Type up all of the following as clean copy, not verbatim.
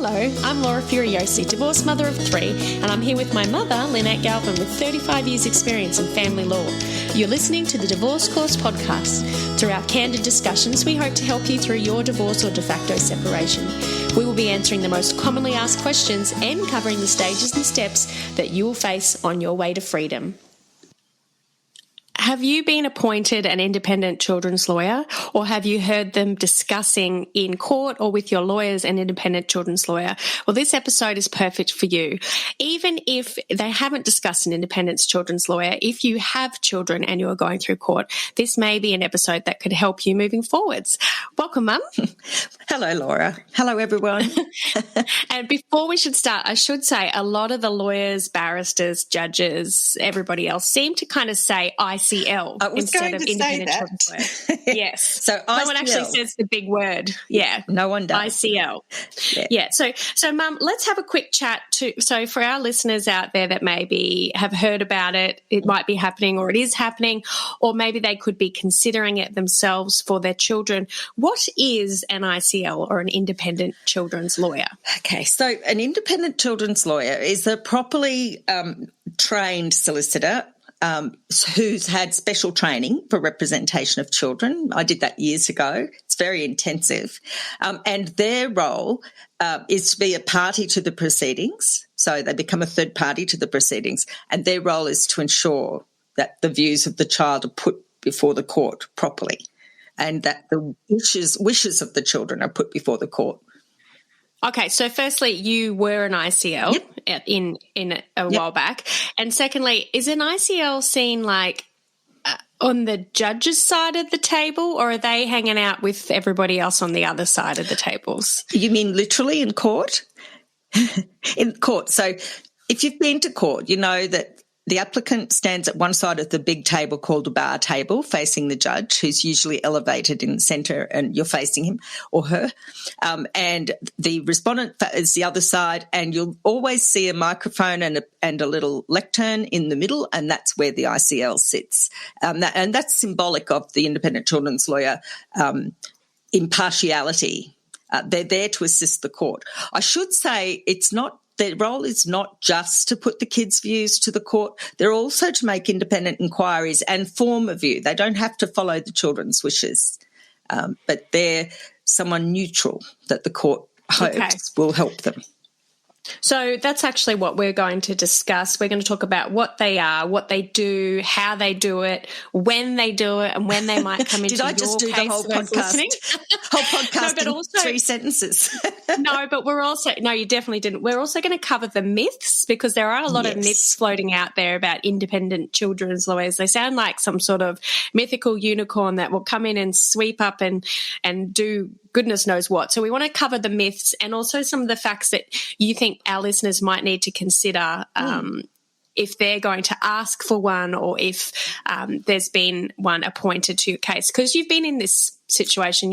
Hello, I'm Laura Furiosi, divorced mother of 3, and I'm here with my mother, Lynette Galvin, with 35 years' experience in family law. You're listening to the Divorce Course podcast. Through our candid discussions, we hope to help you through your divorce or de facto separation. We will be answering the most commonly asked questions and covering the stages and steps that you will face on your way to freedom. Have you been appointed an independent children's lawyer, or have you heard them discussing in court or with your lawyers an independent children's lawyer? Well, this episode is perfect for you. Even if they haven't discussed an independent children's lawyer, if you have children and you are going through court, this may be an episode that could help you moving forwards. Welcome, Mum. Hello, Laura. Hello, everyone. And before we should start, I should say a lot of the lawyers, barristers, judges, everybody else seem to kind of say ICL instead of independent children's lawyer. Yes. So no one actually says the big word. Yeah. No one does. ICL. Yeah. So Mum, let's have a quick chat so for our listeners out there that maybe have heard about it, it might be happening or it is happening, or maybe they could be considering it themselves for their children. What is an ICL or an independent children's lawyer? Okay. So an independent children's lawyer is a properly trained solicitor who's had special training for representation of children. I did that years ago. It's very intensive. And their role is to be a party to the proceedings. So they become a third party to the proceedings. And their role is to ensure that the views of the child are put before the court properly and that the wishes of the children are put before the court. Okay, so firstly, you were an ICL in a while back. And secondly, is an ICL seen like on the judge's side of the table, or are they hanging out with everybody else on the other side of the tables? You mean literally in court? In court. So if you've been to court, you know that the applicant stands at one side of the big table called a bar table facing the judge, who's usually elevated in the centre and you're facing him or her. And the respondent is the other side, and you'll always see a microphone and a little lectern in the middle, and that's where the ICL sits. And that's symbolic of the independent children's lawyer impartiality. They're there to assist the court. I should say their role is not just to put the kids' views to the court. They're also to make independent inquiries and form a view. They don't have to follow the children's wishes, but they're someone neutral that the court hopes will help them. So that's actually what we're going to discuss. We're going to talk about what they are, what they do, how they do it, when they do it, and when they might come into your case. Did I just do the whole podcast? Whole podcast no, but also, in 3 sentences. No, you definitely didn't. We're also going to cover the myths, because there are a lot of myths floating out there about independent children's lawyers. They sound like some sort of mythical unicorn that will come in and sweep up and do goodness knows what. So we want to cover the myths and also some of the facts that you think our listeners might need to consider if they're going to ask for one, or if there's been one appointed to your case. Because you've been in this situation,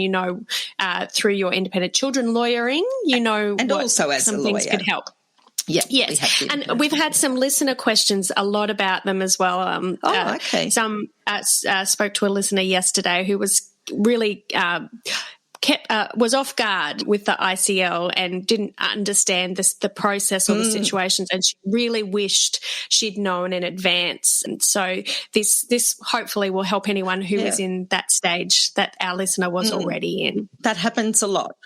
through your independent children lawyering, and also as some a lawyer. Things could help. Yeah, yes, and we've had some listener questions, a lot about them as well. Okay. Some spoke to a listener yesterday who was really was off guard with the ICL and didn't understand the process or the situations, and she really wished she'd known in advance. And so this hopefully will help anyone who is in that stage that our listener was already in. That happens a lot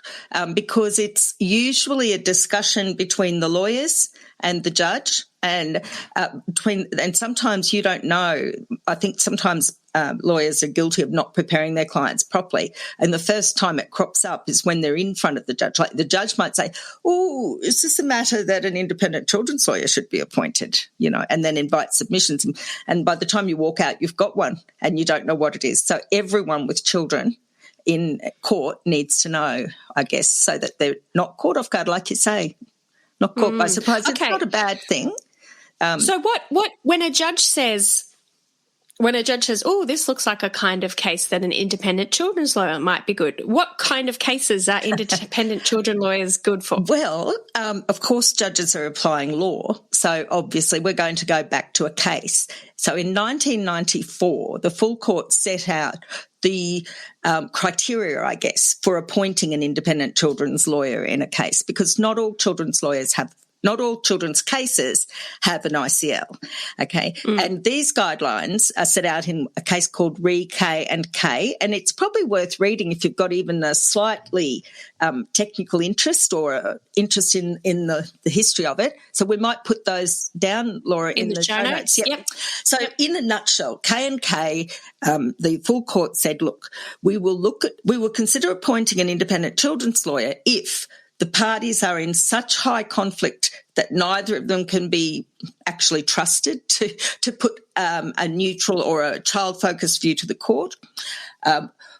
because it's usually a discussion between the lawyers and the judge, and sometimes you don't know. I think sometimes lawyers are guilty of not preparing their clients properly, and the first time it crops up is when they're in front of the judge. Like the judge might say, "Oh, is this a matter that an independent children's lawyer should be appointed?" And then invite submissions, and by the time you walk out, you've got one, and you don't know what it is. So everyone with children in court needs to know, I guess, so that they're not caught off guard, like you say. Not caught by surprise. It's not a bad thing. So what when a judge says, oh, this looks like a kind of case that an independent children's lawyer might be good, what kind of cases are independent children lawyers good for? Well, of course, judges are applying law. So obviously we're going to go back to a case. So in 1994, the full court set out the criteria, I guess, for appointing an independent children's lawyer in a case, because not all children's cases have an ICL, okay? And these guidelines are set out in a case called Re K and K, and it's probably worth reading if you've got even a slightly technical interest or interest in the history of it. So we might put those down, Laura, in the show notes. Yep. So in a nutshell, K and K, the full court said, look, we will consider appointing an independent children's lawyer if the parties are in such high conflict that neither of them can be actually trusted to put a neutral or a child-focused view to the court,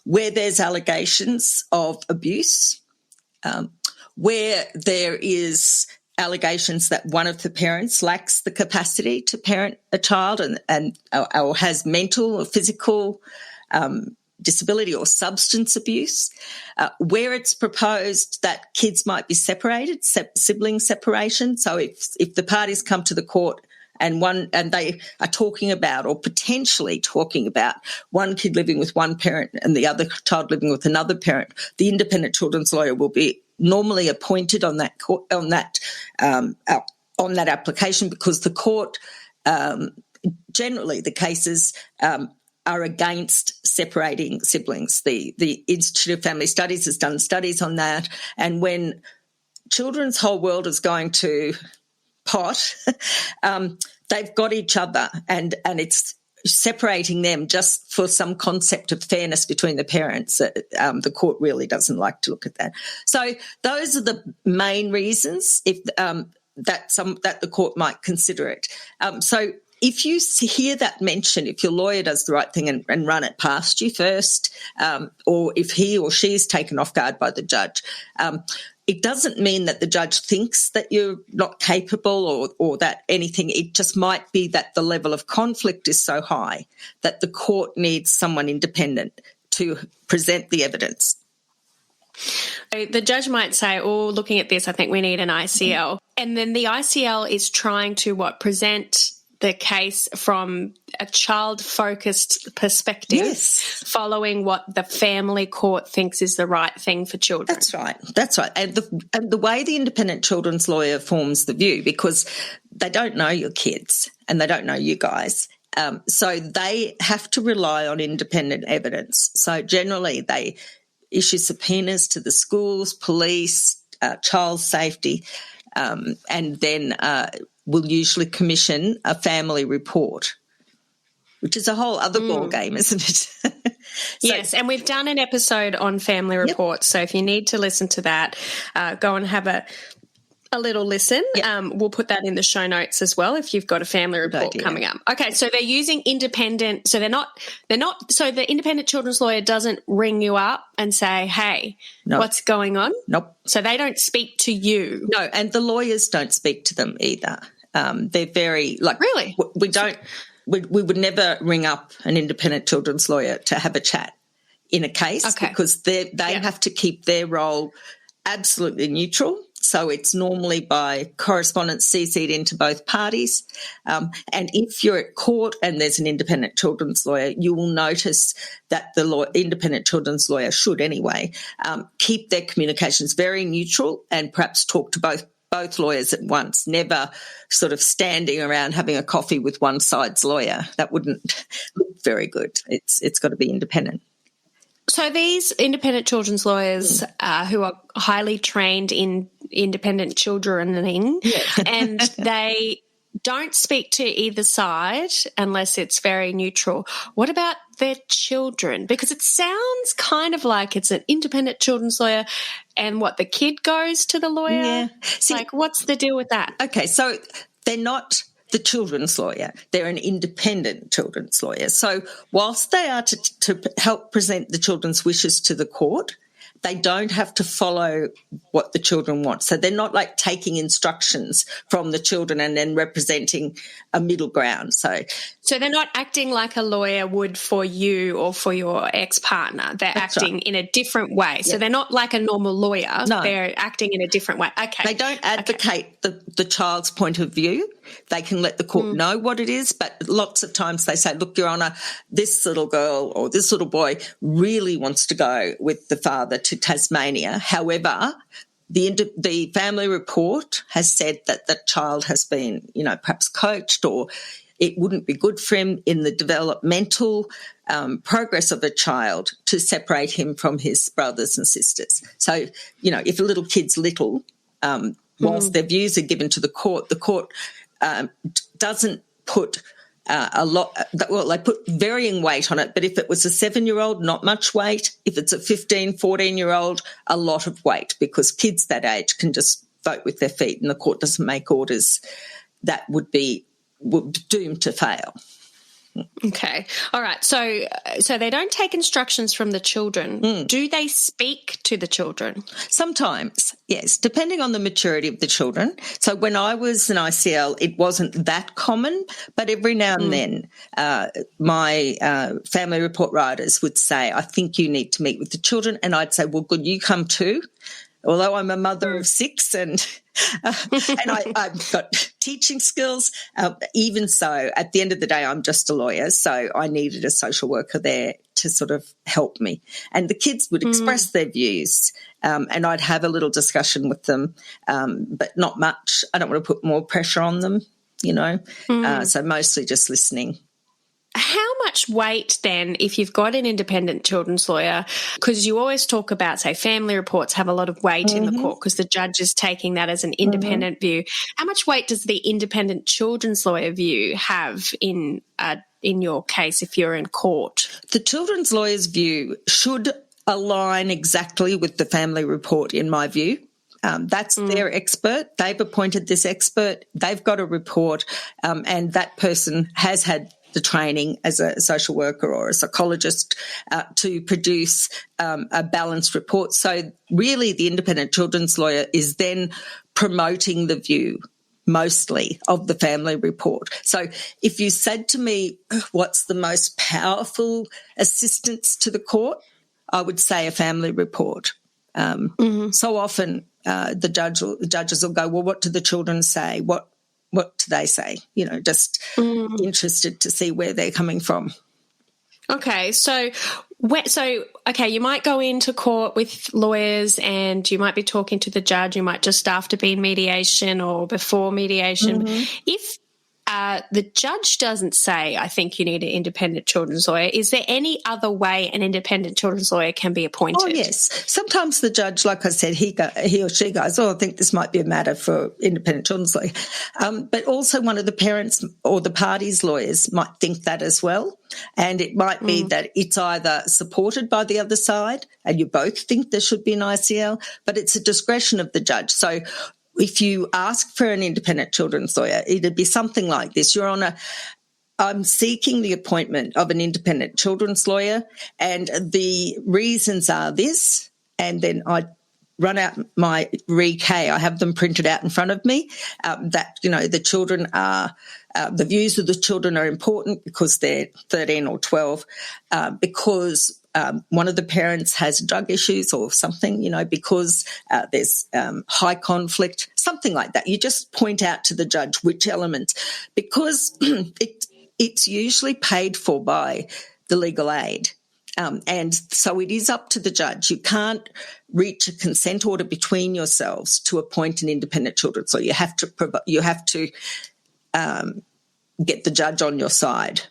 where there's allegations of abuse, where there is allegations that one of the parents lacks the capacity to parent a child and or has mental or physical disability or substance abuse, where it's proposed that kids might be separated, sibling separation. So if the parties come to the court and they are talking about or potentially talking about one kid living with one parent and the other child living with another parent, the independent children's lawyer will be normally appointed on that application, because the court generally the cases are against separating siblings. The Institute of Family Studies has done studies on that, and when children's whole world is going to pot, they've got each other, and it's separating them just for some concept of fairness between the parents. The court really doesn't like to look at that. So those are the main reasons that the court might consider it. So if you hear that mentioned, if your lawyer does the right thing and run it past you first, or if he or she is taken off guard by the judge, it doesn't mean that the judge thinks that you're not capable or that anything. It just might be that the level of conflict is so high that the court needs someone independent to present the evidence. The judge might say, looking at this, I think we need an ICL. And then the ICL is trying to present the case from a child-focused perspective, yes, following what the family court thinks is the right thing for children. That's right. And the way the independent children's lawyer forms the view, because they don't know your kids and they don't know you guys, so they have to rely on independent evidence. So generally they issue subpoenas to the schools, police, child safety, and then will usually commission a family report, which is a whole other ball game, isn't it? Yes, and we've done an episode on family reports, so if you need to listen to that, go and have a little listen. Yep. We'll put that in the show notes as well if you've got a family report coming up. Okay, so they're using independent, so so the independent children's lawyer doesn't ring you up and say, hey, what's going on? Nope. So they don't speak to you. No, and the lawyers don't speak to them either. They're very, really? We would never ring up an independent children's lawyer to have a chat in a case, because they have to keep their role absolutely neutral. So it's normally by correspondence CC'd into both parties. And if you're at court and there's an independent children's lawyer, you will notice that the independent children's lawyer should anyway keep their communications very neutral and perhaps talk to both lawyers at once, never sort of standing around having a coffee with one side's lawyer. That wouldn't look very good. It's got to be independent. So these independent children's lawyers who are highly trained in independent childrening, and they don't speak to either side unless it's very neutral. What about their children? Because it sounds kind of like it's an independent children's lawyer and the kid goes to the lawyer? Yeah. See, what's the deal with that? Okay, so they're not the children's lawyer. They're an independent children's lawyer. So whilst they are to help present the children's wishes to the court, they don't have to follow what the children want. So they're not like taking instructions from the children and then representing a middle ground. So they're not acting like a lawyer would for you or for your ex-partner. They're acting in a different way. So they're not like a normal lawyer. No. They're acting in a different way. Okay. They don't advocate the child's point of view. They can let the court know what it is, but lots of times they say, look, Your Honour, this little girl or this little boy really wants to go with the father to Tasmania. However, the family report has said that the child has been, perhaps coached, or it wouldn't be good for him in the developmental progress of a child to separate him from his brothers and sisters. So, if a little kid's little, whilst their views are given to the court doesn't put they put varying weight on it, but if it was a 7-year-old, not much weight. If it's a 15, 14-year-old, a lot of weight, because kids that age can just vote with their feet and the court doesn't make orders that would doomed to fail. Okay. All right. So they don't take instructions from the children. Do they speak to the children? Sometimes, yes, depending on the maturity of the children. So when I was an ICL, it wasn't that common, but every now and then my family report writers would say, I think you need to meet with the children. And I'd say, well, good, you come too. Although I'm a mother of 6 and I've got teaching skills, even so, at the end of the day, I'm just a lawyer, so I needed a social worker there to sort of help me. And the kids would express their views, and I'd have a little discussion with them, but not much. I don't want to put more pressure on them, so mostly just listening. How much weight then, if you've got an independent children's lawyer, because you always talk about, say, family reports have a lot of weight in the court because the judge is taking that as an independent view. How much weight does the independent children's lawyer view have in your case if you're in court? The children's lawyer's view should align exactly with the family report, in my view. That's their expert. They've appointed this expert. They've got a report, and that person has had the training as a social worker or a psychologist to produce a balanced report. So really the independent children's lawyer is then promoting the view mostly of the family report. So if you said to me, what's the most powerful assistance to the court, I would say a family report. So often the judges will go, well, what do the children say? What do they say? Just interested to see where they're coming from. Okay, so you might go into court with lawyers and you might be talking to the judge. You might just after be in mediation or before mediation. If the judge doesn't say, I think you need an independent children's lawyer, is there any other way an independent children's lawyer can be appointed? Oh, yes. Sometimes the judge, like I said, he or she goes, I think this might be a matter for independent children's lawyer. But also one of the parents or the parties' lawyers might think that as well. And it might be that it's either supported by the other side and you both think there should be an ICL, but it's a discretion of the judge. So if you ask for an independent children's lawyer, it'd be something like this. Your Honour, I'm seeking the appointment of an independent children's lawyer and the reasons are this, and then I run out my re-K. I have them printed out in front of me, that, the children are, the views of the children are important because they're 13 or 12, because one of the parents has drug issues or something, because there's high conflict, something like that. You just point out to the judge which element, because it's usually paid for by the legal aid. And so it is up to the judge. You can't reach a consent order between yourselves to appoint an independent children's lawyer. You have to get the judge on your side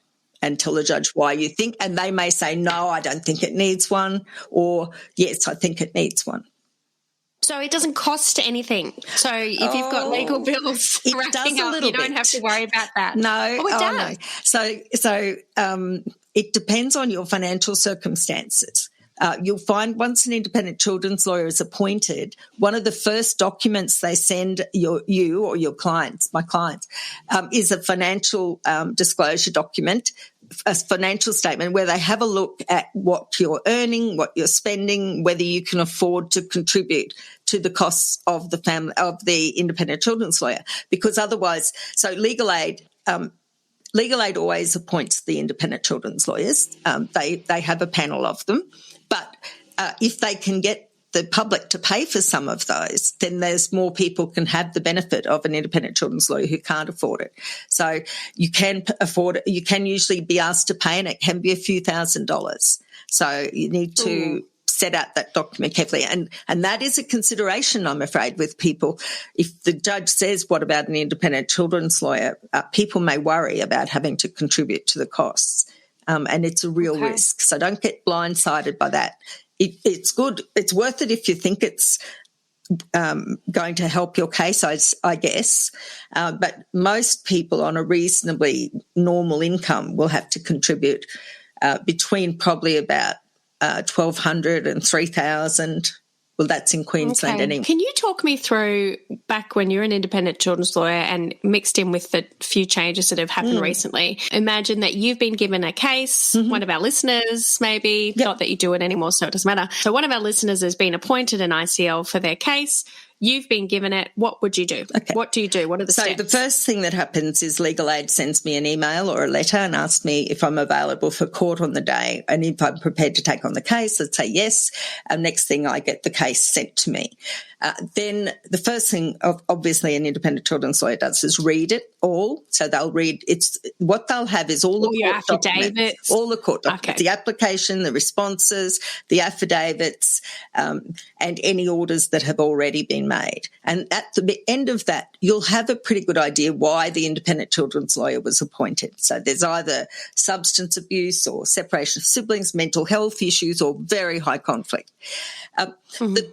and tell the judge why you think, and they may say, no, I don't think it needs one, or yes, I think it needs one. So it doesn't cost anything. So if you've got legal bills racking up, you don't have to worry about that. No. Oh, it does. No. So it depends on your financial circumstances. You'll find once an independent children's lawyer is appointed, one of the first documents they send you or your clients, my clients, is a financial disclosure document, a financial statement where they have a look at what you're earning, what you're spending, whether you can afford to contribute to the costs of the family of the independent children's lawyer. Because otherwise, so legal aid always appoints the independent children's lawyers. They have a panel of them. But if they can get the public to pay for some of those, then there's more people can have the benefit of an independent children's lawyer who can't afford it. So you can afford it. You can usually be asked to pay, and it can be a few $1,000s. So you need to set out that document carefully. And that is a consideration, I'm afraid, with people. If the judge says, what about an independent children's lawyer, people may worry about having to contribute to the costs. And it's a real risk. So don't get blindsided by that. It's good. It's worth it if you think it's going to help your case, I guess. But most people on a reasonably normal income will have to contribute between probably about $1,200 and $3,000. Well, that's in Queensland anyway. Can you talk me through back when you're an independent children's lawyer and mixed in with the few changes that have happened recently? Imagine that you've been given a case, one of our listeners maybe, not that you do it anymore, so it doesn't matter. So one of our listeners has been appointed an ICL for their case. You've been given it. What would you do? Okay. What do you do? What are the steps? So the first thing that happens is legal aid sends me an email or a letter and asks me if I'm available for court on the day and if I'm prepared to take on the case. I'd say yes. And next thing, I get the case sent to me. Then the first thing, obviously, an independent children's lawyer does is read it all. So they'll read what they'll have is all the court documents, all the court documents, the application, the responses, the affidavits, and any orders that have already been made. And at the end of that, you'll have a pretty good idea why the independent children's lawyer was appointed. So there's either substance abuse or separation of siblings, mental health issues, or very high conflict.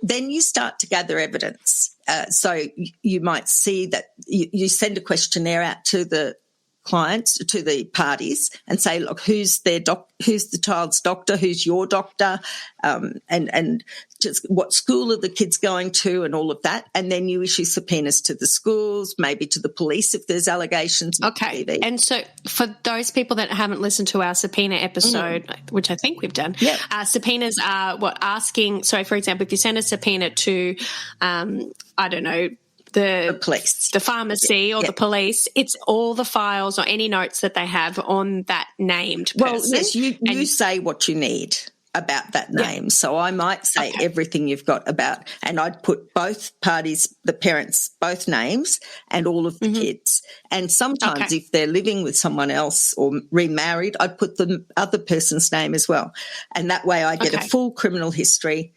Then you start to gather evidence. So you might see that you send a questionnaire out to the clients, to the parties, and say, look, who's the child's doctor, who's your doctor, and just what school are the kids going to, and all of that. And then you issue subpoenas to the schools, maybe to the police if there's allegations. Okay. And so for those people that haven't listened to our subpoena episode, which I think we've done, subpoenas are asking. So, for example, if you send a subpoena to, I don't know, the police, the pharmacy, or the police, it's all the files or any notes that they have on that named person. Well, yes, you say what you need about that name. So I might say everything you've got about, and I'd put both parties, the parents, both names and all of the kids. And sometimes if they're living with someone else or remarried, I'd put the other person's name as well. And that way I get a full criminal history.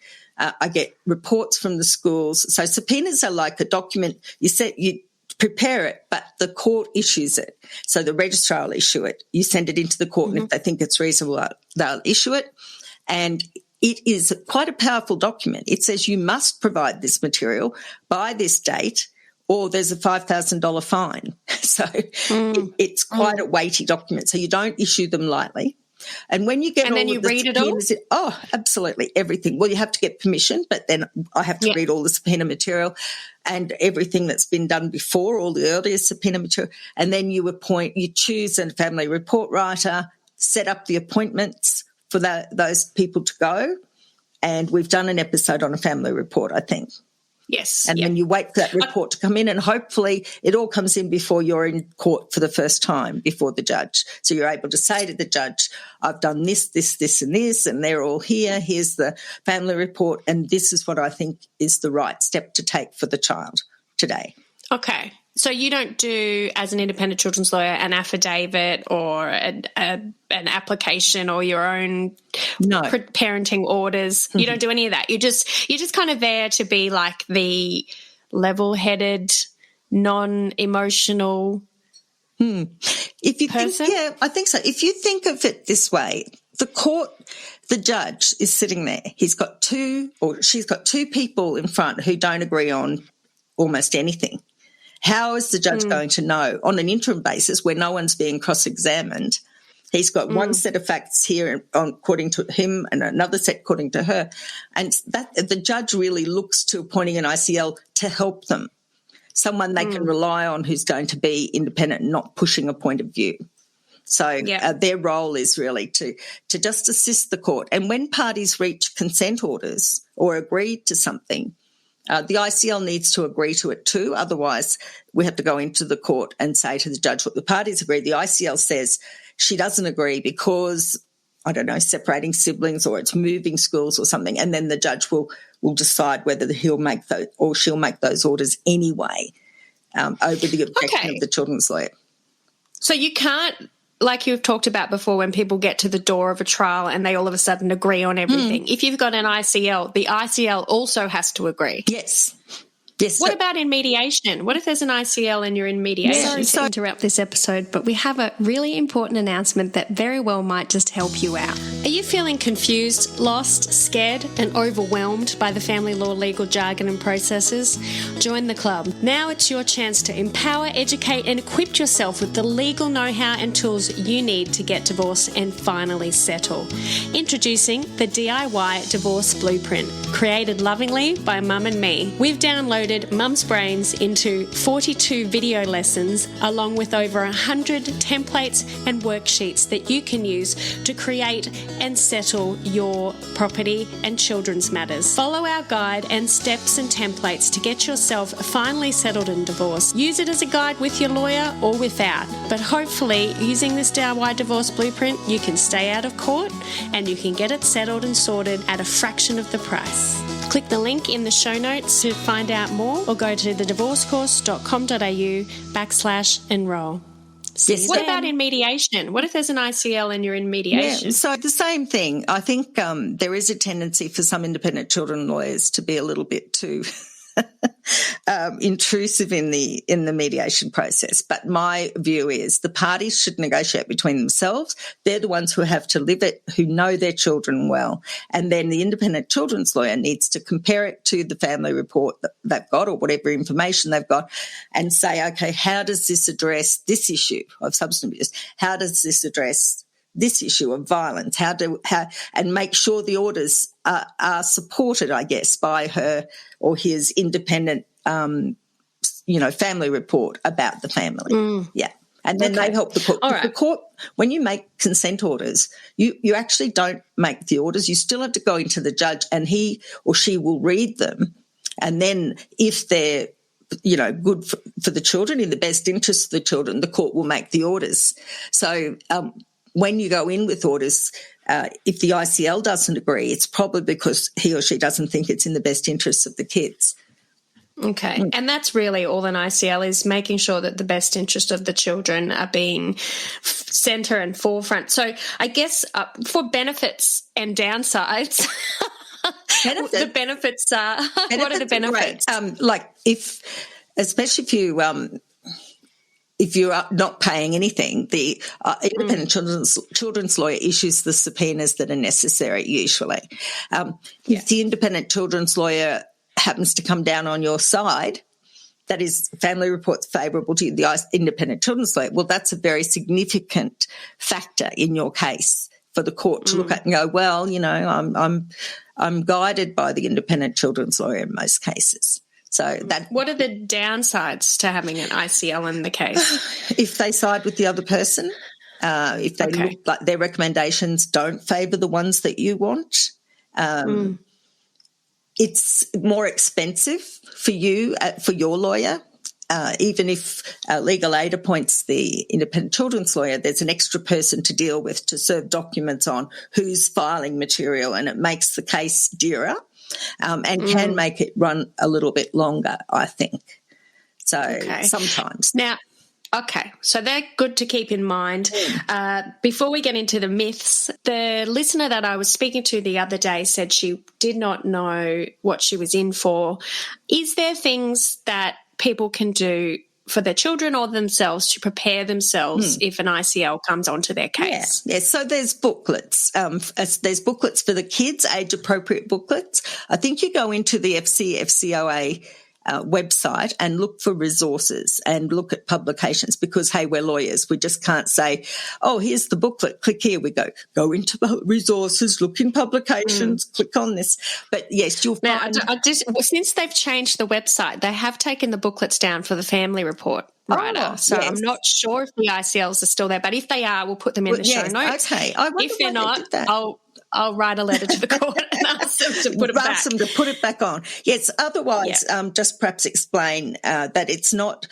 I get reports from the schools. So subpoenas are like a document. You prepare it, but the court issues it. So the registrar will issue it. You send it into the court, and if they think it's reasonable, they'll issue it. And it is quite a powerful document. It says you must provide this material by this date, or there's a $5,000 fine. So it's quite a weighty document. So you don't issue them lightly. And when you get and then you read it all? Oh, absolutely, everything. Well, you have to get permission, but then I have to read all the subpoena material and everything that's been done before, all the earlier subpoena material. And then you choose a family report writer, set up the appointments for those people to go. And we've done an episode on a family report, I think. Yes. And then you wait for that report to come in, and hopefully it all comes in before you're in court for the first time before the judge. So you're able to say to the judge, I've done this, this, this, and this, and they're all here. Here's the family report, and this is what I think is the right step to take for the child today. Okay. So you don't do, as an independent children's lawyer, an affidavit or an application or your own parenting orders. You don't do any of that. You're just kind of there to be like the level-headed, non-emotional If you person? I think so. If you think of it this way, the judge is sitting there. She's got two people in front who don't agree on almost anything. How is the judge going to know on an interim basis where no one's being cross-examined? He's got one set of facts here according to him and another set according to her. And that the judge really looks to appointing an ICL to help them, someone they can rely on who's going to be independent and not pushing a point of view. So their role is really to just assist the court. And when parties reach consent orders or agree to something, the ICL needs to agree to it too. Otherwise, we have to go into the court and say to the judge what the parties agree. The ICL says she doesn't agree because I don't know, separating siblings or it's moving schools or something, and then the judge will decide whether he'll make those or she'll make those orders anyway over the objection of the children's lawyer. So you can't, like you've talked about before, when people get to the door of a trial and they all of a sudden agree on everything. If you've got an ICL, the ICL also has to agree. Yes. Yes. What about in mediation? What if there's an ICL and you're in mediation? Sorry to interrupt this episode, but we have a really important announcement that very well might just help you out. Are you feeling confused, lost, scared, and overwhelmed by the family law legal jargon and processes? Join the club. Now it's your chance to empower, educate, and equip yourself with the legal know-how and tools you need to get divorced and finally settle. Introducing the DIY Divorce Blueprint, created lovingly by Mum and me. We've downloaded Mum's brains into 42 video lessons, along with over 100 templates and worksheets that you can use to create and settle your property and children's matters. Follow our guide and steps and templates to get yourself finally settled in divorce. Use it as a guide with your lawyer or without, but hopefully using this DIY Divorce Blueprint, you can stay out of court and you can get it settled and sorted at a fraction of the price. Click the link in the show notes to find out more, or go to thedivorcecourse.com.au/enroll. Yes. What about in mediation? What if there's an ICL and you're in mediation? Yeah, so the same thing. I think there is a tendency for some independent children lawyers to be a little bit too intrusive in the mediation process. But my view is the parties should negotiate between themselves. They're the ones who have to live it, who know their children well. And then the independent children's lawyer needs to compare it to the family report that they've got or whatever information they've got and say, okay, how does this address this issue of substance abuse? How does this address this issue of violence? And make sure the orders are supported, I guess, by her or his independent, family report about the family. Yeah. And then they help the court. All right. The court, when you make consent orders, you actually don't make the orders. You still have to go into the judge and he or she will read them. And then if they're good for the children, in the best interest of the children, the court will make the orders. So when you go in with orders, if the ICL doesn't agree, it's probably because he or she doesn't think it's in the best interests of the kids. Okay. And that's really all an ICL is, making sure that the best interest of the children are being centre and forefront. So I guess for benefits and downsides, the benefits are, what are the benefits? Especially if you are not paying anything, the independent children's lawyer issues the subpoenas that are necessary usually. If the independent children's lawyer happens to come down on your side, that is, family reports favourable to you, the independent children's lawyer, well, that's a very significant factor in your case for the court to look at and go, well, I'm guided by the independent children's lawyer in most cases. So what are the downsides to having an ICL in the case? If they side with the other person, if they look like their recommendations don't favour the ones that you want, it's more expensive for you, for your lawyer. Even if legal aid appoints the independent children's lawyer, there's an extra person to deal with to serve documents on who's filing material, and it makes the case dearer. And can make it run a little bit longer, I think. So sometimes. Now, so they're good to keep in mind. Before we get into the myths, the listener that I was speaking to the other day said she did not know what she was in for. Is there things that people can do for their children or themselves to prepare themselves if an ICL comes onto their case? Yeah. So there's booklets. There's booklets for the kids, age-appropriate booklets. I think you go into the FCOA website and look for resources and look at publications because, hey, we're lawyers. We just can't say, oh, here's the booklet, click here. We go into resources, look in publications, click on this. But, yes, you'll find... Now, since they've changed the website, they have taken the booklets down for the family report writer. So I'm not sure if the ICLs are still there, but if they are, we'll put them in the show notes. Okay. If they're not, I'll write a letter to the court and ask them to put it back. Ask them to put it back on. Yes, otherwise, just perhaps explain that it's not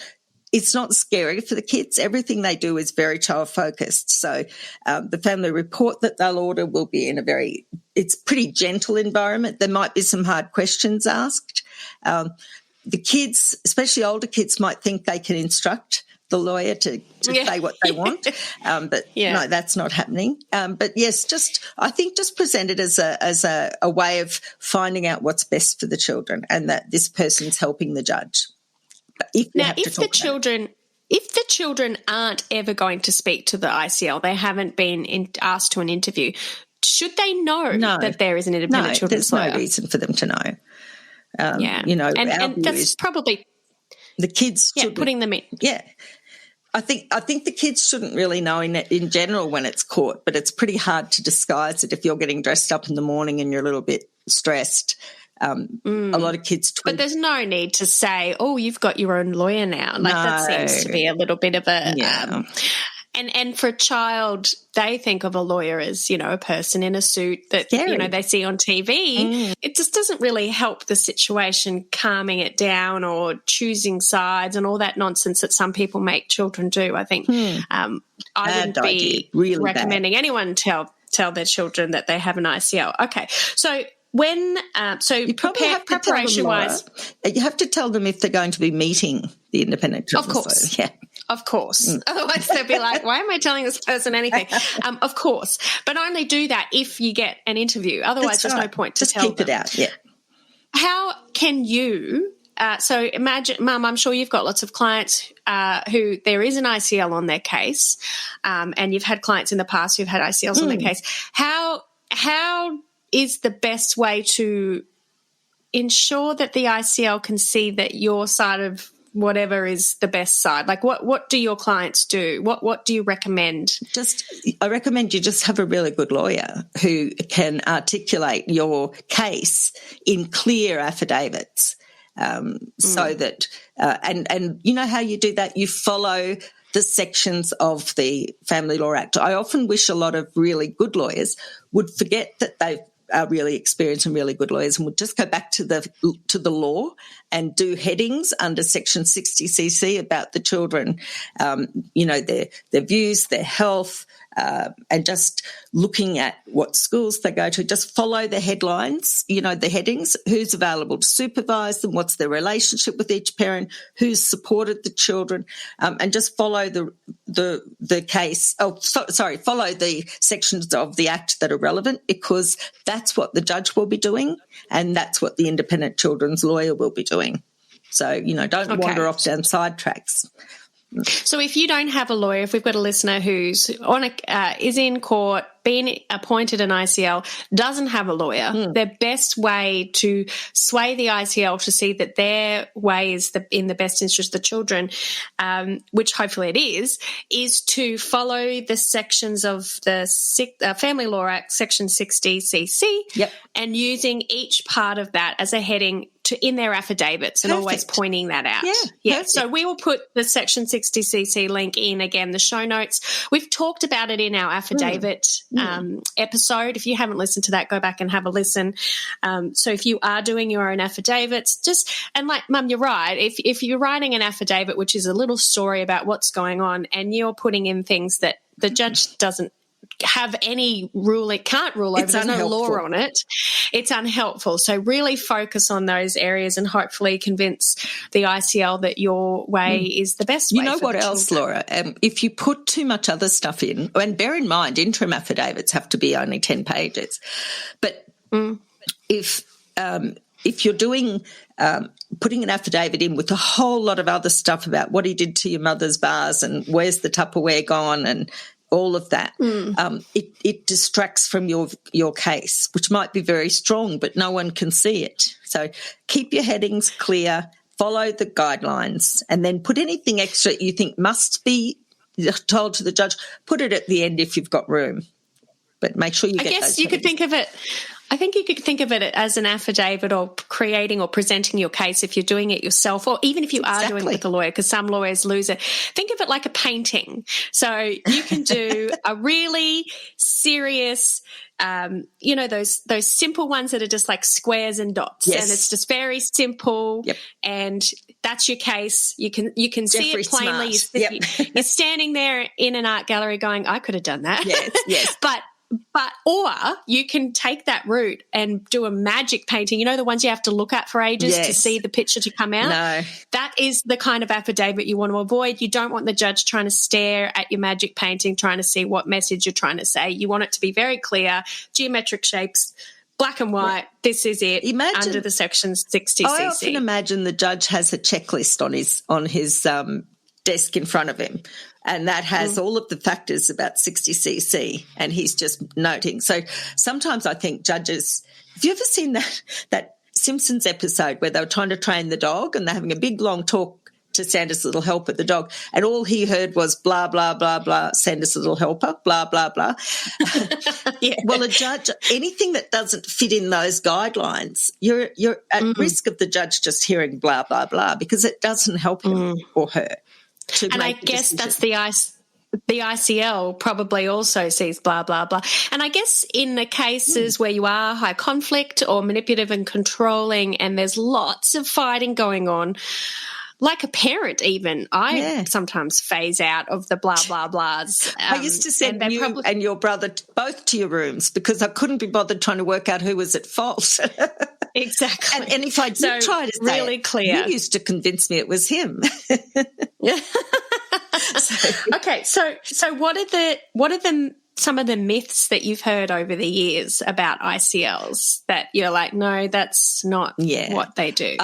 it's not scary for the kids. Everything they do is very child focused. So the family report that they'll order will be in it's pretty gentle environment. There might be some hard questions asked. The kids, especially older kids, might think they can instruct the lawyer to say what they want. But no, that's not happening. But yes, I think just present it as a way of finding out what's best for the children and that this person's helping the judge. If the children aren't ever going to speak to the ICL, they haven't been asked to an interview, should they know that there is an independent children's lawyer? There's no reason for them to know. And that's probably the kids putting them in. Yeah. I think the kids shouldn't really know in general when it's court, but it's pretty hard to disguise it if you're getting dressed up in the morning and you're a little bit stressed. A lot of kids But there's no need to say, oh, you've got your own lawyer now. That seems to be a little bit of a and for a child, they think of a lawyer as, a person in a suit that, they see on TV. It just doesn't really help the situation, calming it down or choosing sides and all that nonsense that some people make children do. I think I wouldn't be really recommending anyone tell their children that they have an ICL. Okay, so when you preparation-wise, you have to tell them if they're going to be meeting the independent children's lawyer. Of course, Of course. Otherwise they'll be like, why am I telling this person anything? Of course. But only do that if you get an interview. Otherwise there's no point to tell them. Just keep it out, yeah. How can you so imagine, Mum, I'm sure you've got lots of clients who there is an ICL on their case, and you've had clients in the past who've had ICLs on their case. How is the best way to ensure that the ICL can see that your side of whatever is the best side? Like what do your clients do? What do you recommend? I recommend you just have a really good lawyer who can articulate your case in clear affidavits, so that and you know how you do that? You follow the sections of the Family Law Act. I often wish a lot of really good lawyers would forget that they are really experienced and really good lawyers and would just go back to the law and do headings under Section 60cc about the children, their views, their health, and just looking at what schools they go to. Just follow the headlines, the headings, who's available to supervise them, what's their relationship with each parent, who's supported the children, and just follow the case. Follow the sections of the Act that are relevant, because that's what the judge will be doing and that's what the independent children's lawyer will be doing. So, don't wander off down side tracks. So if you don't have a lawyer, if we've got a listener who's is in court, been appointed an ICL, doesn't have a lawyer, their best way to sway the ICL to see that their way is in the best interest of the children, which hopefully it is to follow the sections of the Family Law Act, Section 60cc, and using each part of that as a heading in their affidavits and always pointing that out. Yeah. So we will put the Section 60cc link in, again, the show notes. We've talked about it in our affidavit episode. If you haven't listened to that, go back and have a listen. So if you are doing your own affidavits, and like Mum, you're right. If you're writing an affidavit, which is a little story about what's going on, and you're putting in things that the judge doesn't have any rule, it can't rule over, there's no law on it, it's unhelpful. So really focus on those areas and hopefully convince the ICL that your way is the best way. You know what else, Laura? If you put too much other stuff in, and bear in mind interim affidavits have to be only 10 pages, but if you're doing putting an affidavit in with a whole lot of other stuff about what he did to your mother's vase and where's the Tupperware gone and all of that, it distracts from your case, which might be very strong, but no one can see it. So keep your headings clear, follow the guidelines, and then put anything extra you think must be told to the judge, put it at the end if you've got room. But make sure you get those. I guess you could think of it. I think you could think of it as an affidavit or creating or presenting your case if you're doing it yourself, or even if you are doing it with a lawyer, because some lawyers lose it. Think of it like a painting. So you can do a really serious, those simple ones that are just like squares and dots, and it's just very simple. Yep. And that's your case. You can see it plainly. You're standing there in an art gallery going, I could have done that. Yes. Or you can take that route and do a magic painting. You know, the ones you have to look at for ages to see the picture to come out? No. That is the kind of affidavit you want to avoid. You don't want the judge trying to stare at your magic painting, trying to see what message you're trying to say. You want it to be very clear, geometric shapes, black and white, this is it, under the section 60cc. I often imagine the judge has a checklist on his desk in front of him, and that has all of the factors about 60cc, and he's just noting. So sometimes I think judges, have you ever seen that Simpsons episode where they were trying to train the dog and they're having a big long talk to Santa's little helper, the dog, and all he heard was blah, blah, blah, blah, Santa's little helper, blah, blah, blah. Well, a judge, anything that doesn't fit in those guidelines, you're at risk of the judge just hearing blah, blah, blah, because it doesn't help him or her. And I guess that's the ICL probably also sees blah, blah, blah. And I guess in the cases where you are high conflict or manipulative and controlling and there's lots of fighting going on, like a parent even, I sometimes phase out of the blah, blah, blahs. I used to send you and your brother both to your rooms because I couldn't be bothered trying to work out who was at fault. Exactly. And if I did try to say really clear, you used to convince me it was him. Okay, so what are some of the myths that you've heard over the years about ICLs that you're like, no, that's not what they do?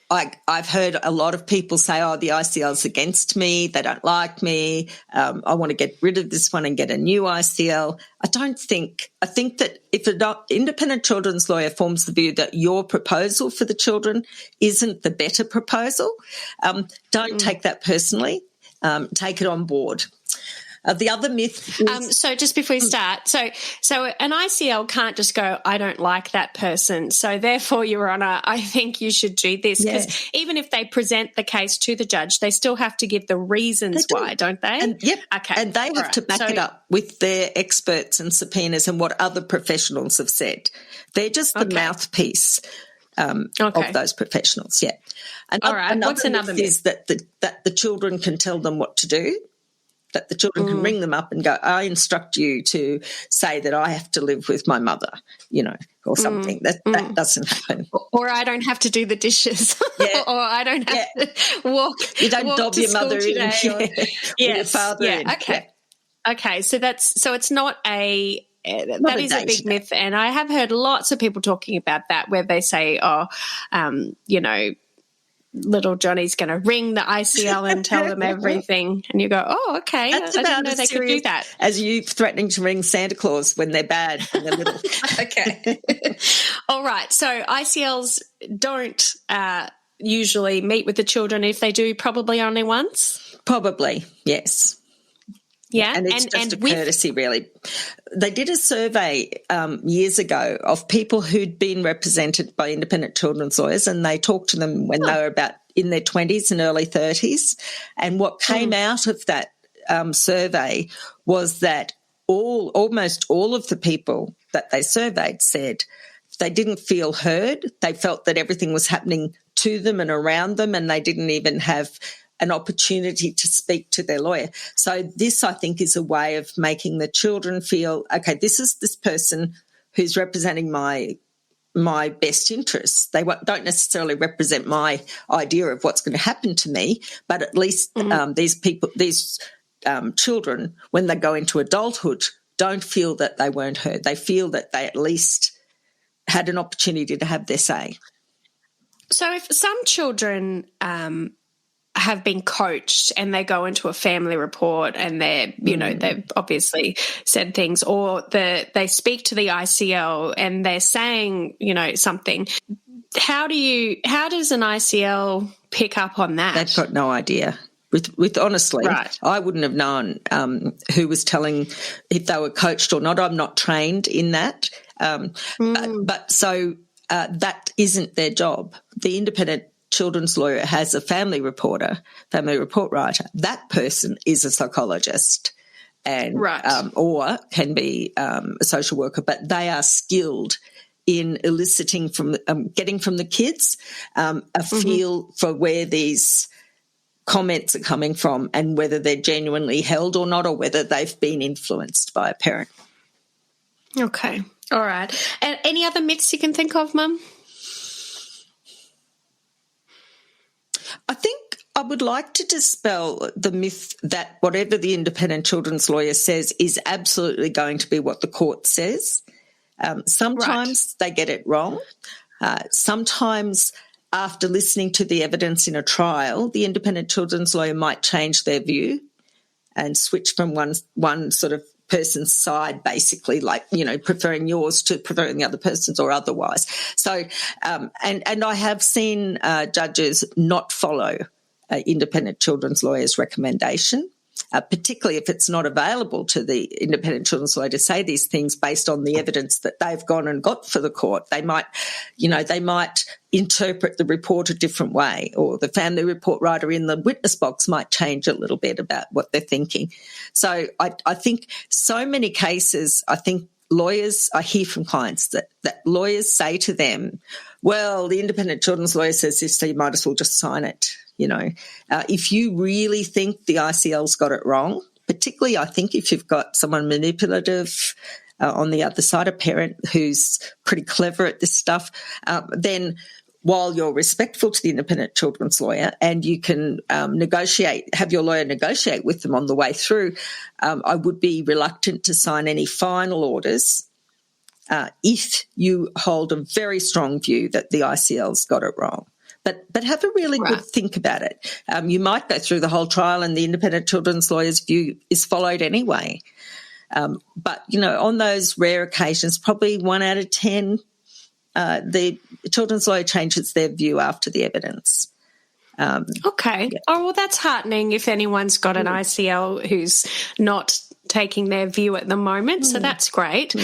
I've heard a lot of people say, oh, the ICL's against me, they don't like me, I want to get rid of this one and get a new ICL. I think that if an independent children's lawyer forms the view that your proposal for the children isn't the better proposal, don't take that personally, take it on board. The other myth is... so just before you start, so an ICL can't just go, I don't like that person, so therefore, Your Honour, I think you should do this. Because even if they present the case to the judge, they still have to give the reasons why, don't they? And, okay. And they have to back it up with their experts and subpoenas and what other professionals have said. They're just the mouthpiece of those professionals, And what's another myth? Is that the children can tell them what to do. That the children can ring them up and go, I instruct you to say that I have to live with my mother, or something. That doesn't happen. Or I don't have to do the dishes. Or I don't have to walk. You don't dob your mother in. Or your father in. Okay. Okay, so it's not that is a big myth, and I have heard lots of people talking about that where they say, little Johnny's going to ring the ICL and tell them everything. And you go, oh, okay. That's I didn't know they could do that. As you threatening to ring Santa Claus when they're bad and they're little. Okay. All right. So ICLs don't usually meet with the children. If they do, probably only once? Probably, yes. Yeah. And it's just a courtesy, really. They did a survey years ago of people who'd been represented by independent children's lawyers, and they talked to them when they were about in their 20s and early 30s. And what came out of that survey was that almost all of the people that they surveyed said they didn't feel heard. They felt that everything was happening to them and around them, and they didn't even have an opportunity to speak to their lawyer. So this, I think, is a way of making the children feel, okay, this is this person who's representing my best interests. They don't necessarily represent my idea of what's going to happen to me, but at least these children, when they go into adulthood, don't feel that they weren't heard. They feel that they at least had an opportunity to have their say. So if some children have been coached and they go into a family report and they're, they've obviously said things, or they speak to the ICL and they're saying, something. How does an ICL pick up on that? They've got no idea. With honestly, Right. I wouldn't have known who was telling, if they were coached or not. I'm not trained in that. But so that isn't their job. The independent children's lawyer has a family report writer. That person is a psychologist and or can be a social worker, but they are skilled in eliciting from getting from the kids a feel for where these comments are coming from and whether they're genuinely held or not, or whether they've been influenced by a parent. Okay. All right. And any other myths you can think of, Mum? I think I would like to dispel the myth that whatever the independent children's lawyer says is absolutely going to be what the court says. Sometimes they get it wrong. Sometimes after listening to the evidence in a trial, the independent children's lawyer might change their view and switch from one sort of person's side, basically, like, you know, preferring yours to preferring the other person's or otherwise. So, and I have seen judges not follow independent children's lawyer's recommendation, particularly if it's not available to the independent children's lawyer to say these things based on the evidence that they've gone and got for the court. They might, you know, interpret the report a different way, or the family report writer in the witness box might change a little bit about what they're thinking. So I think so many cases, I think lawyers, I hear from clients that lawyers say to them, well, the independent children's lawyer says this, so you might as well just sign it. You know, if you really think the ICL's got it wrong, particularly I think if you've got someone manipulative on the other side, a parent who's pretty clever at this stuff, then while you're respectful to the independent children's lawyer and you can have your lawyer negotiate with them on the way through, I would be reluctant to sign any final orders if you hold a very strong view that the ICL's got it wrong. But have a really good think about it. You might go through the whole trial and the independent children's lawyer's view is followed anyway. But, you know, on those rare occasions, probably 1 out of 10, the children's lawyer changes their view after the evidence. Okay. Yeah. Oh, well, that's heartening if anyone's got an ICL who's not taking their view at the moment. So that's great.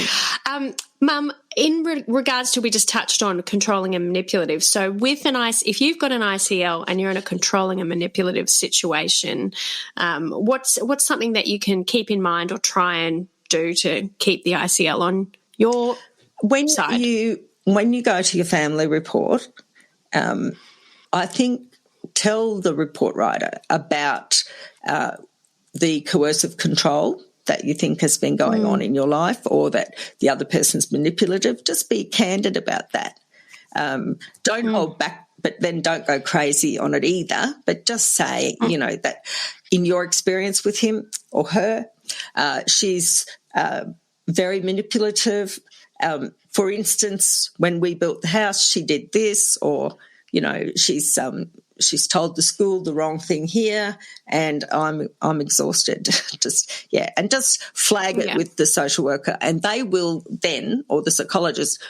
Mum, in regards to, we just touched on controlling and manipulative. So with if you've got an ICL and you're in a controlling and manipulative situation, what's something that you can keep in mind or try and do to keep the ICL on your side? When you go to your family report, I think tell the report writer about the coercive control that you think has been going on in your life, or that the other person's manipulative. Just be candid about that. Don't hold back, but then don't go crazy on it either. But just say, you know, that in your experience with him or her, she's very manipulative. For instance, when we built the house, she did this, or, you know, she's told the school the wrong thing here, and I'm exhausted. Just flag it with the social worker, and they will then, or the psychologist,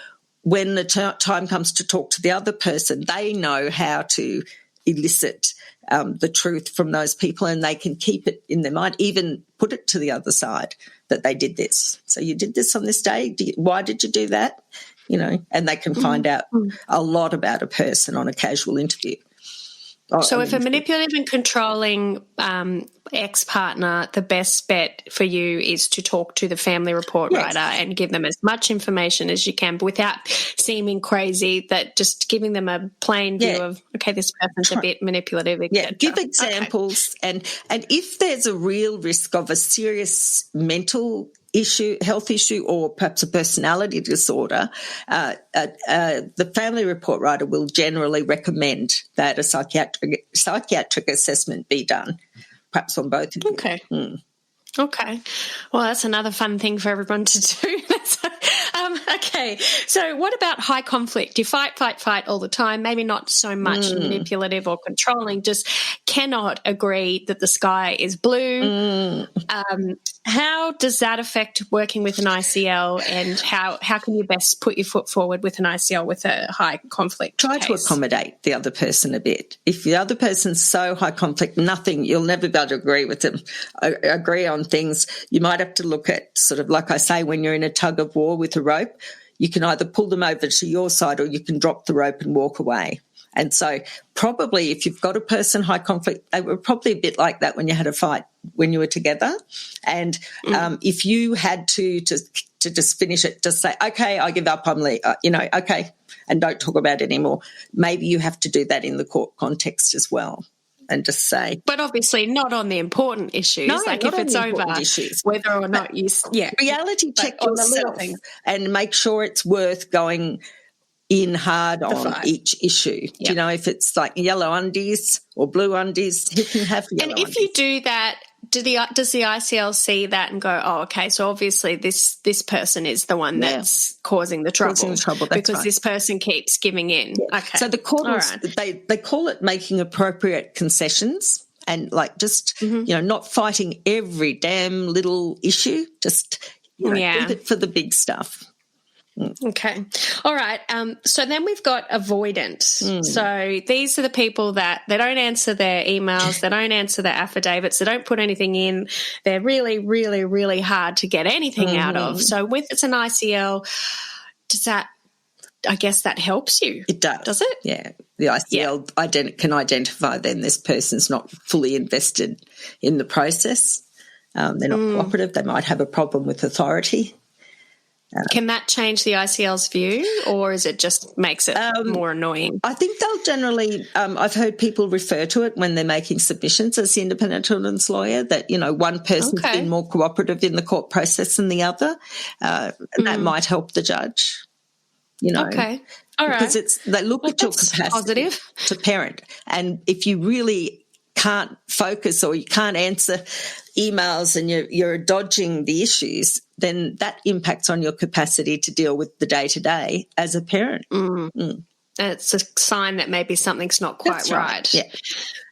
when the time comes to talk to the other person, they know how to elicit the truth from those people, and they can keep it in their mind, even put it to the other side that they did this. So you did this on this day. Why did you do that? You know, and they can find out a lot about a person on a casual interview. So if a manipulative and controlling ex-partner, the best bet for you is to talk to the family report writer and give them as much information as you can, but without seeming crazy, that just giving them a plain view of, okay, this person's a bit manipulative, etc. Yeah, give examples. Okay. And if there's a real risk of a serious mental issue, health issue, or perhaps a personality disorder, the family report writer will generally recommend that a psychiatric assessment be done, perhaps on both of you. Okay. Okay. Well, that's another fun thing for everyone to do. Okay. So what about high conflict? You fight all the time, maybe not so much manipulative or controlling, just cannot agree that the sky is blue. How does that affect working with an ICL, and how can you best put your foot forward with an ICL with a high conflict Try case? to accommodate the other person a bit. If the other person's so high conflict, you'll never be able to agree with them, agree on things. You might have to look at sort of, like I say, when you're in a tug of war with a rope, you can either pull them over to your side or you can drop the rope and walk away. And so probably if you've got a person high conflict, they were probably a bit like that when you had a fight when you were together. And if you had to just finish it, just say, okay, I give up, I'm okay, and don't talk about it anymore. Maybe you have to do that in the court context as well. And just say, but obviously not on the important issues. No, like not if on it's the over, important issues. whether or not you, reality check on the little yourself things. and make sure it's worth going in hard on fight. each issue. Yep. You know, if it's like yellow undies or blue undies, he can have yellow And if undies. you do that, does the ICL see that and go, oh, okay, so obviously this person is the one that's causing the trouble, that's because right. this person keeps giving in. Yeah. Okay. So the court, right. they call it making appropriate concessions, and like just, not fighting every damn little issue, just leave it for the big stuff. Okay. All right. So then we've got avoidant. So these are the people that they don't answer their emails, they don't answer their affidavits, they don't put anything in. They're really, really, really hard to get anything out of. So with it's an ICL, I guess that helps you. It does. Does it? Yeah. The ICL can identify then this person's not fully invested in the process. They're not cooperative. They might have a problem with authority. Can that change the ICL's view, or is it just makes it more annoying? I think they'll generally I've heard people refer to it when they're making submissions as the independent children's lawyer that, one person's been more cooperative in the court process than the other. That might help the judge, Okay. All right. Because they look at your capacity to parent. And if you really can't focus or you can't answer emails and you're dodging the issues, then that impacts on your capacity to deal with the day-to-day as a parent. It's a sign that maybe something's not quite right. Yeah.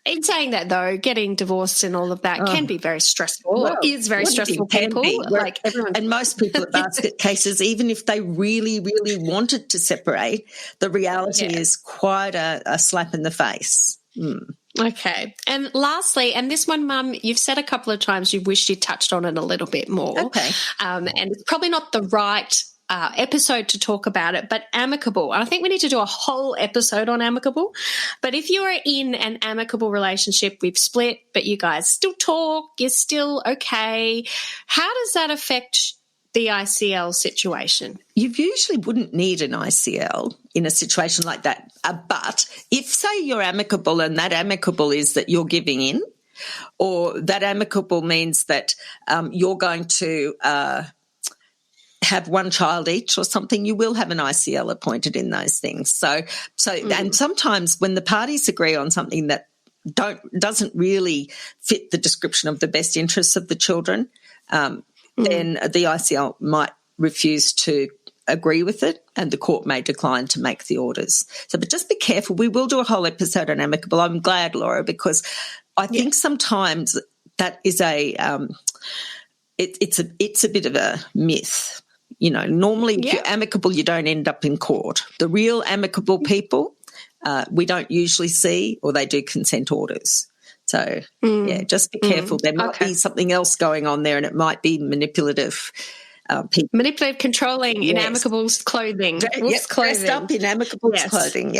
In saying that, though, getting divorced and all of that can be very stressful. Well, is very stressful, people. And most people at basket cases, even if they really, really wanted to separate, the reality is quite a slap in the face. Okay. And lastly, and this one, Mum, you've said a couple of times you wish you touched on it a little bit more. Okay. And it's probably not the right episode to talk about it, but amicable. And I think we need to do a whole episode on amicable. But if you're in an amicable relationship, we've split, but you guys still talk, you're still okay, how does that affect the ICL situation? You usually wouldn't need an ICL in a situation like that. But if, say, you're amicable and that amicable is that you're giving in, or that amicable means that you're going to have one child each or something, you will have an ICL appointed in those things. So and sometimes when the parties agree on something that doesn't really fit the description of the best interests of the children, then the ICL might refuse to agree with it and the court may decline to make the orders. So, but just be careful. We will do a whole episode on amicable. I'm glad, Laura, because I think sometimes that is it's a bit of a myth. Normally if you're amicable, you don't end up in court. The real amicable people, we don't usually see, or they do consent orders. So, just be careful. There might be something else going on there and it might be manipulative people. Manipulative, controlling in amicable's clothing. Dressed up in amicable's clothing,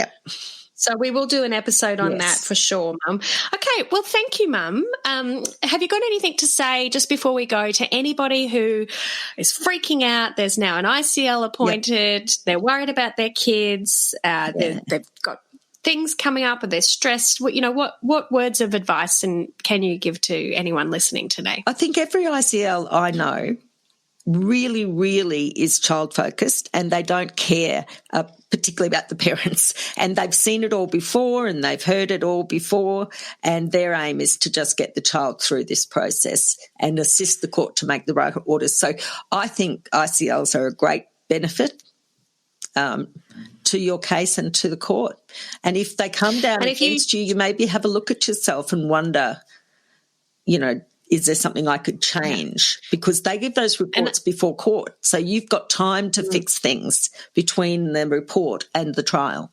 So we will do an episode on that for sure, Mum. Okay, well, thank you, Mum. Have you got anything to say just before we go to anybody who is freaking out? There's now an ICL appointed. They're worried about their kids. They've got things coming up and they're stressed. What words of advice can you give to anyone listening today? I think every ICL I know really, really is child-focused, and they don't care particularly about the parents. And they've seen it all before and they've heard it all before, and their aim is to just get the child through this process and assist the court to make the right orders. So I think ICLs are a great benefit to your case and to the court. And if they come down against you, you maybe have a look at yourself and wonder, is there something I could change? Because they give those reports before court. So you've got time to fix things between the report and the trial.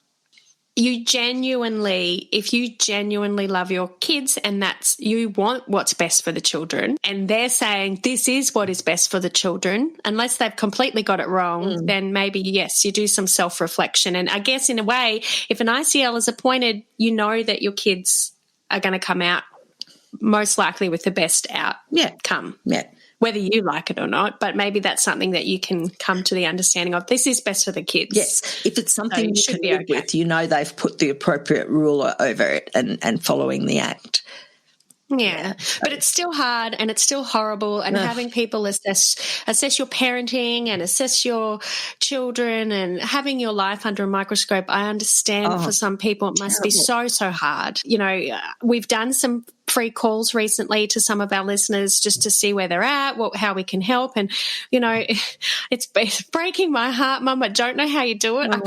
If you genuinely love your kids and you want what's best for the children, and they're saying this is what is best for the children, unless they've completely got it wrong, then maybe, yes, you do some self-reflection. And I guess in a way, if an ICL is appointed, you know that your kids are going to come out most likely with the best outcome. Yeah. Whether you like it or not, but maybe that's something that you can come to the understanding of. This is best for the kids. Yes. If it's something you can live with, they've put the appropriate ruler over it and following the act. Yeah, but it's still hard and it's still horrible, and having people assess your parenting and assess your children and having your life under a microscope, I understand for some people it must be so hard. We've done some free calls recently to some of our listeners just to see where they're at, how we can help. And, it's breaking my heart, Mum. I don't know how you do it. I'm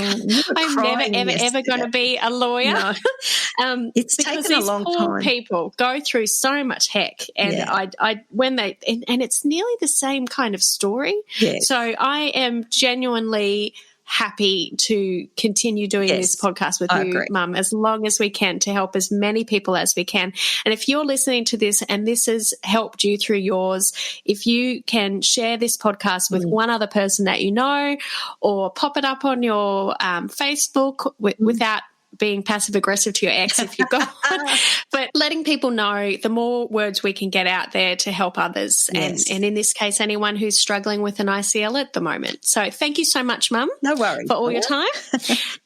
never, ever going to be a lawyer. No. It's taken a long time. People go through so much heck. And and it's nearly the same kind of story. Yes. So I am genuinely happy to continue doing this podcast with you, Mum, as long as we can, to help as many people as we can. And if you're listening to this and this has helped you through yours, if you can share this podcast with one other person that you know, or pop it up on your Facebook without being passive-aggressive to your ex if you've got one. But letting people know, the more words we can get out there to help others, and in this case, anyone who's struggling with an ICL at the moment. So thank you so much, Mum. No worries. For all your time.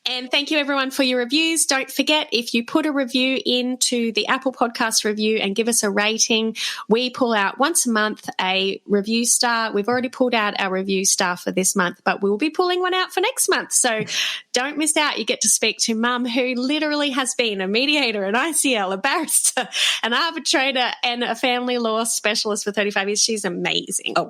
And thank you, everyone, for your reviews. Don't forget, if you put a review into the Apple Podcast review and give us a rating, we pull out once a month a review star. We've already pulled out our review star for this month, but we'll be pulling one out for next month. So don't miss out. You get to speak to Mum, who literally has been a mediator, an ICL, a barrister, an arbitrator, and a family law specialist for 35 years. She's amazing. Oh.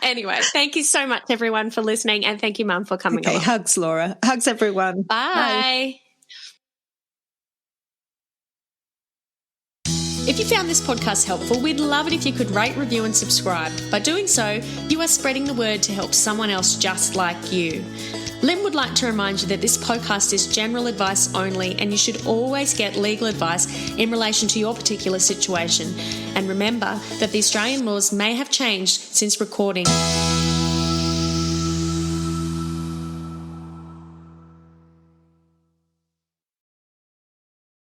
Anyway, thank you so much, everyone, for listening, and thank you, Mum, for coming along. Hugs, Laura. Hugs, everyone. Bye. If you found this podcast helpful, we'd love it if you could rate, review, and subscribe. By doing so, you are spreading the word to help someone else just like you. Lynn would like to remind you that this podcast is general advice only, and you should always get legal advice in relation to your particular situation. And remember that the Australian laws may have changed since recording.